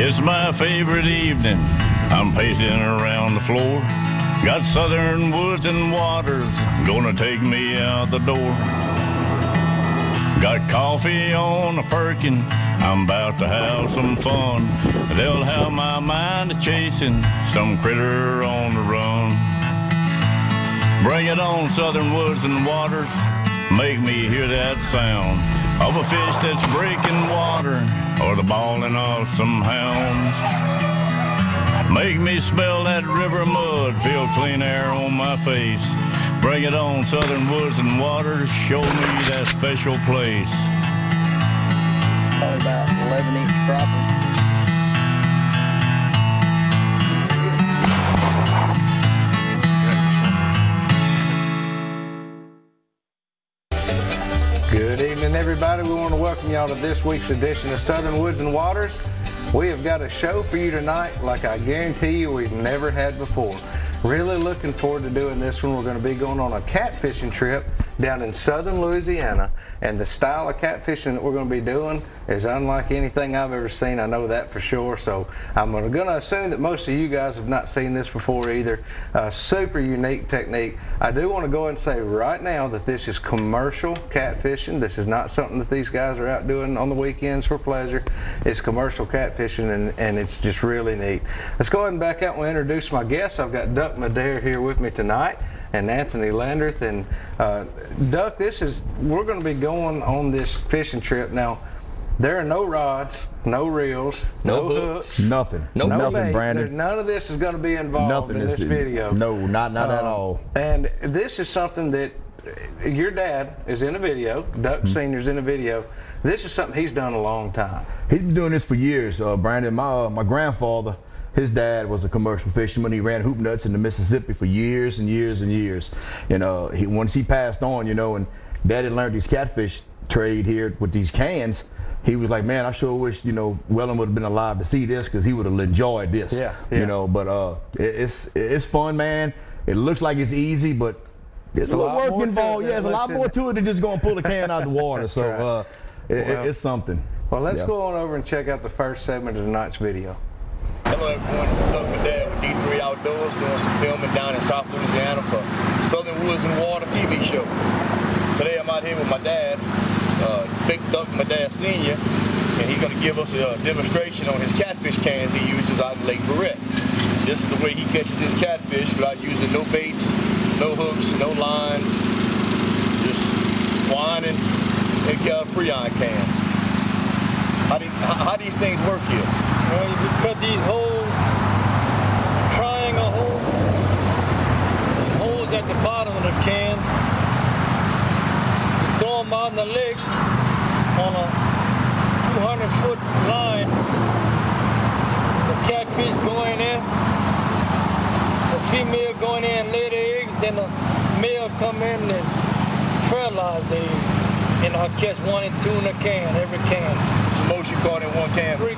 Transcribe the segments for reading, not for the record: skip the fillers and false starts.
It's my favorite evening. I'm pacing around the floor. Got southern woods and waters gonna take me out the door. Got coffee on a perkin. I'm about to have some fun. They'll have my mind chasing some critter on the run. Bring it on, southern woods and waters. Make me hear that sound of a fish that's breaking water or the bawling of some hounds. Make me smell that river mud, feel clean air on my face. Bring it on, southern woods and waters. Show me that special place. Probably about 11-inch crappie. Good evening, everybody. We want to welcome y'all to this week's edition of Southern Woods and Waters. We have got a show for you tonight like I guarantee you we've never had before. Really looking forward to doing this one. We're going to be going on a catfishing trip down in southern Louisiana, and the style of catfishing that we're going to be doing is unlike anything I've ever seen. I know that for sure, so I'm going to assume that most of you guys have not seen this before either. Super unique technique. I do want to go ahead and say right now that this is commercial catfishing. This is not something that these guys are out doing on the weekends for pleasure. It's commercial catfishing, and it's just really neat. Let's go ahead and back out and introduce my guests. I've got Duk Madere here with me tonight, and Anthony Landreth. And Duck, we're going to be going on this fishing trip. Now, there are no rods, no reels, no hooks, nothing. Nothing, Brandon. None of this is going to be involved in this video. No, not at all. And this is something that your dad is in a video, Duck Sr.'s in a video. This is something he's done a long time. He's been doing this for years, Brandon. My grandfather, his dad was a commercial fisherman. He ran hoop nuts in the Mississippi for years and years and years. Once he passed on, and Daddy learned his catfish trade here with these cans, he was like, man, I sure wish, Wellen would have been alive to see this, because he would have enjoyed this. Yeah. But it's fun, man. It looks like it's easy, but it's a little work involved. Yeah, there's a lot more to it than just going to pull a can out of the water. So it's something. Well, let's go on over and check out the first segment of tonight's video. Hello everyone, this is Duk Madere with D3 Outdoors, doing some filming down in South Louisiana for Southern Woods and Water TV show. Today I'm out here with my dad, Big Duk Madere Sr., and he's going to give us a demonstration on his catfish cans he uses out in Lake Barrett. This is the way he catches his catfish without using no baits, no hooks, no lines, just twine and Freon cans. How these things work here? Well, you cut these holes, triangle holes at the bottom of the can. You throw them out in the lake on a 200-foot line. The catfish go in there. The female go in there and lay the eggs. Then the male come in and fertilize the eggs. And I'll catch 1 and 2 in a can, every can. What's the most you caught in one can? Three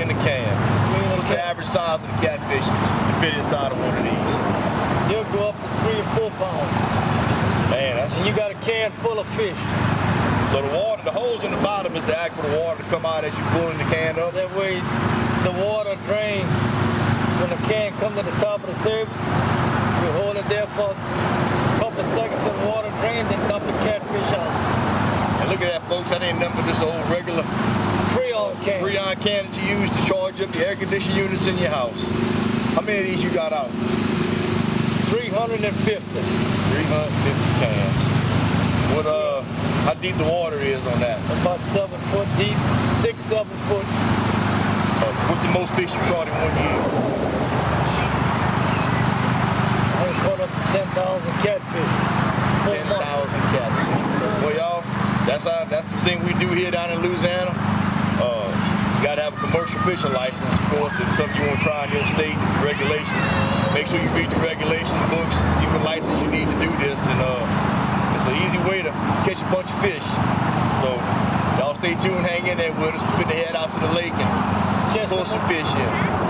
in the can. What's the average size of the catfish to fit inside of one of these? They'll go up to 3 or 4 pounds. Man, that's... And you got a can full of fish. So the holes in the bottom is to act for the water to come out as you pulling the can up? That way the water drains. When the can comes to the top of the surface, you hold it there for a couple of seconds till the water drains, then dump the catfish out. And look at that, folks. That ain't nothing but just old regular Freon can. Freon can that you use to charge up the air conditioning units in your house. How many of these you got out? 350. 350 cans. What how deep the water is on that? About 7 foot deep, 6, 7 foot. What's the most fish you caught in 1 year? I caught up to 10,000 catfish. 10,000 catfish. Well, y'all, that's the thing we do here down in Louisiana. You got to have a commercial fishing license, of course. If it's something you want to try in your state, the regulations. Make sure you read the regulations books, see what license you need to do this, and it's an easy way to catch a bunch of fish. So y'all stay tuned, hang in there with us. We're finna head out to the lake and pull some fish in.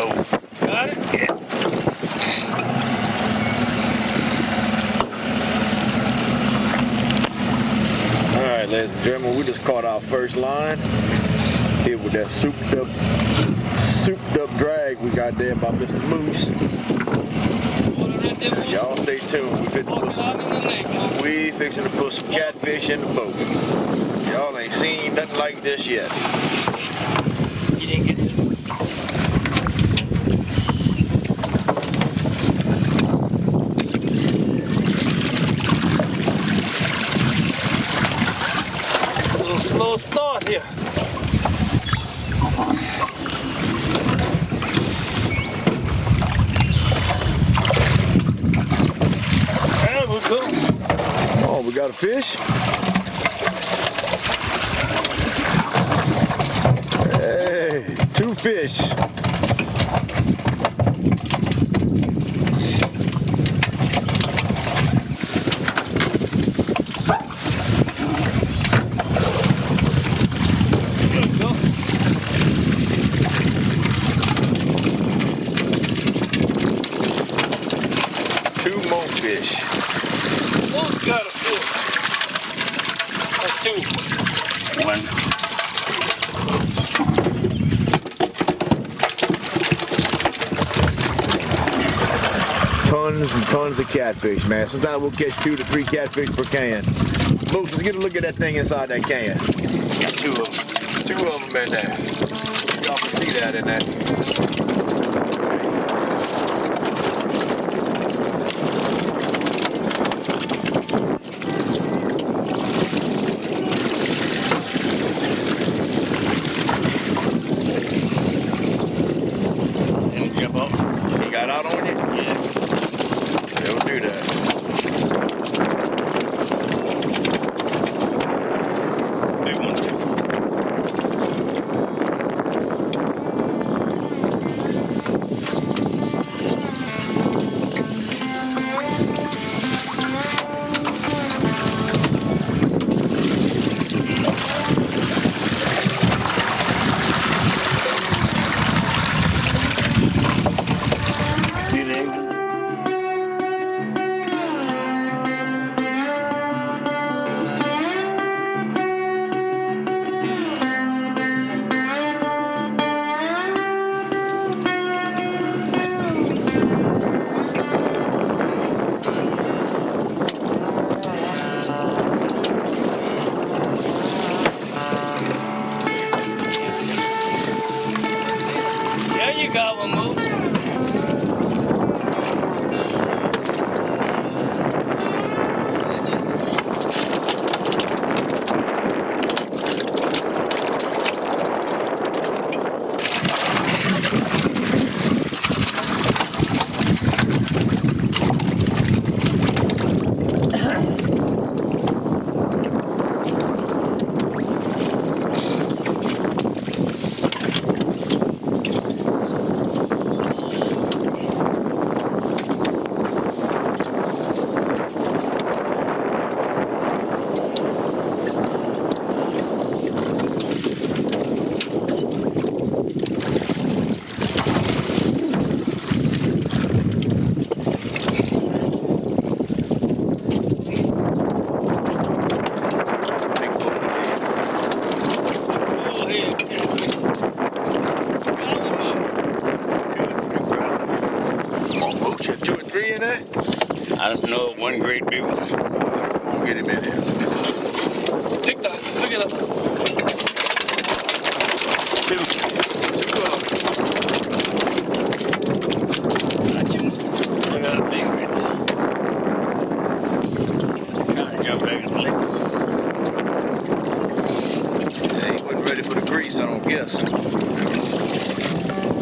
hole. Got it? Yeah. All right, ladies and gentlemen, we just caught our first line. Here with that souped up drag we got there by Mr. Moose. Y'all stay tuned. We fixing to put some catfish in the boat. Y'all ain't seen nothing like this yet. You didn't get this. A little slow start here. There we go. Oh, we got a fish? Hey, 2 fish. There we go. 2 more fish. Who's got a fish? That's 2. One. Tons and tons of catfish, man. Sometimes we'll catch 2 to 3 catfish per can. Moose, let's get a look at that thing inside that can. Got 2 of them. 2 of them in there. Y'all can see that in there. And jump up. He got out on you? Yeah. They'll do that. Big one too. See there? There you got one, Moose. Go ahead. Come on, Moose, you have 2 or 3 in there? I don't know, one great big one. Come on, get him in there. Pick that. Pick it up. 2. Got you, Moose. I got a big right there. Trying to jump back in the lake. Yeah, he wasn't ready for the grease, I don't guess.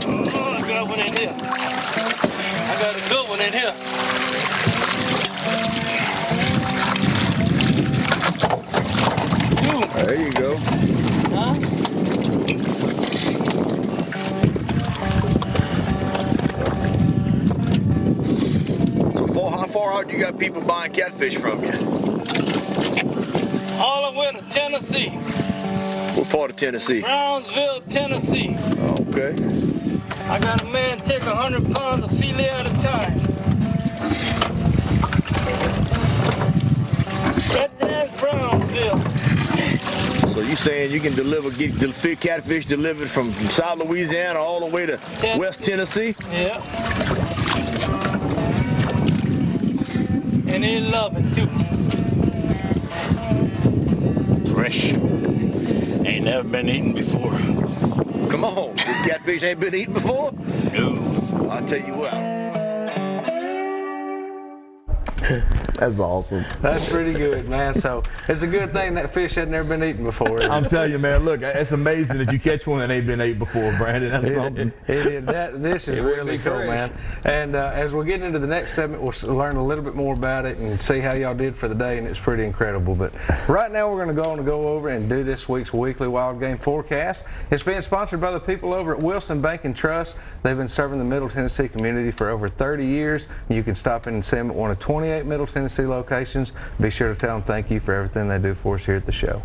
Oh, I got one in here. I got a good one in here. There you go. Huh? So how far out you got people buying catfish from you? All the way to Tennessee. What part of Tennessee? Brownsville, Tennessee. Okay. I got a man take 100 pounds of filet at a time. That's Brownsville. So you saying you can get the catfish delivered from South Louisiana all the way to West Tennessee? Yeah. And they love it too. Fresh. Ain't never been eaten before. Come on, this catfish ain't been eaten before? No. I'll tell you what. That's awesome. That's pretty good, man. So it's a good thing that fish had never been eaten before. I'm telling you, man, look, it's amazing that you catch one that ain't been ate before, Brandon. That's something. This is really cool, man. And as we get into the next segment, we'll learn a little bit more about it and see how y'all did for the day, and it's pretty incredible. But right now we're going to go over and do this week's weekly wild game forecast. It's being sponsored by the people over at Wilson Bank and Trust. They've been serving the Middle Tennessee community for over 30 years. You can stop in and see them at one of 28 Middle Tennessee locations. Be sure to tell them thank you for everything they do for us here at the show.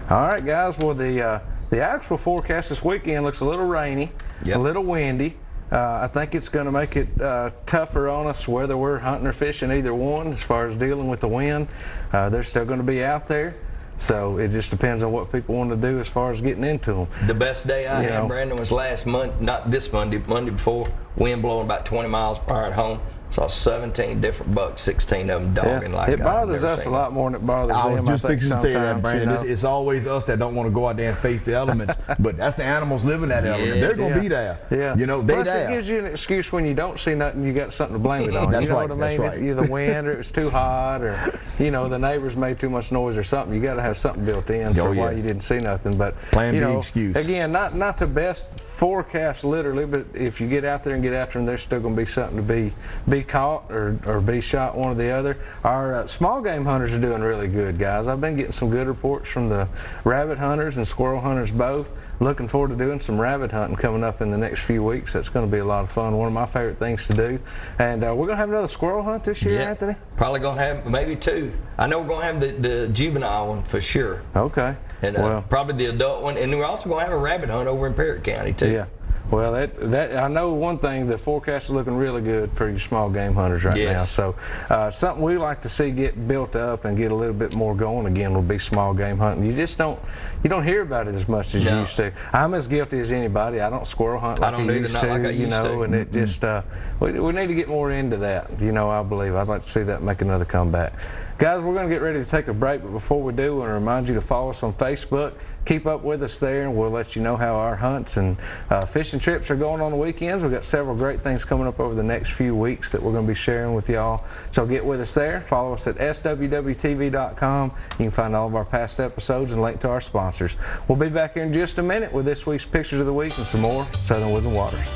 All right, guys. Well, the actual forecast this weekend looks a little rainy, a little windy. I think it's going to make it tougher on us whether we're hunting or fishing, either one, as far as dealing with the wind. They're still going to be out there. So it just depends on what people want to do as far as getting into them. The best day I had, Brandon, was last Monday, not this Monday, Monday before, wind blowing about 20 miles per hour at home. Saw 17 different bucks, 16 of them dogging like it bothers us a lot more than it bothers them. I was just fixing to tell you that, Brandon. You know? It's always us that don't want to go out there and face the elements, but that's the animals living that element. They're going to be there. Yeah. You know, they Plus, there. it gives you an excuse when you don't see nothing, you got something to blame it on. That's you know right, what I mean? that's right. It's either wind or it was too hot or, you know, the neighbors made too much noise or something. You got to have something built in for why you didn't see nothing. But, Plan you B know, excuse. Again, not the best forecast literally, but if you get out there and get after them, there's still going to be something to be caught or be shot, one or the other. Our small game hunters are doing really good, guys. I've been getting some good reports from the rabbit hunters and squirrel hunters both. Looking forward to doing some rabbit hunting coming up in the next few weeks. That's going to be a lot of fun. One of my favorite things to do. And we're going to have another squirrel hunt this year, Anthony? Probably going to have maybe two. I know we're going to have the juvenile one for sure. Okay. And probably the adult one. And we're also going to have a rabbit hunt over in Parrott County too. Yeah. Well, that I know one thing, the forecast is looking really good for your small game hunters right now. So something we like to see get built up and get a little bit more going again will be small game hunting. You just don't hear about it as much as you used to. I'm as guilty as anybody. I don't squirrel hunt like I used to, you know, and it just we need to get more into that. You know, I believe I'd like to see that make another comeback. Guys, we're going to get ready to take a break, but before we do, I want to remind you to follow us on Facebook. Keep up with us there, and we'll let you know how our hunts and fishing trips are going on the weekends. We've got several great things coming up over the next few weeks that we're going to be sharing with y'all. So get with us there. Follow us at swwtv.com. You can find all of our past episodes and link to our sponsors. We'll be back here in just a minute with this week's Pictures of the Week and some more Southern Woods and Waters.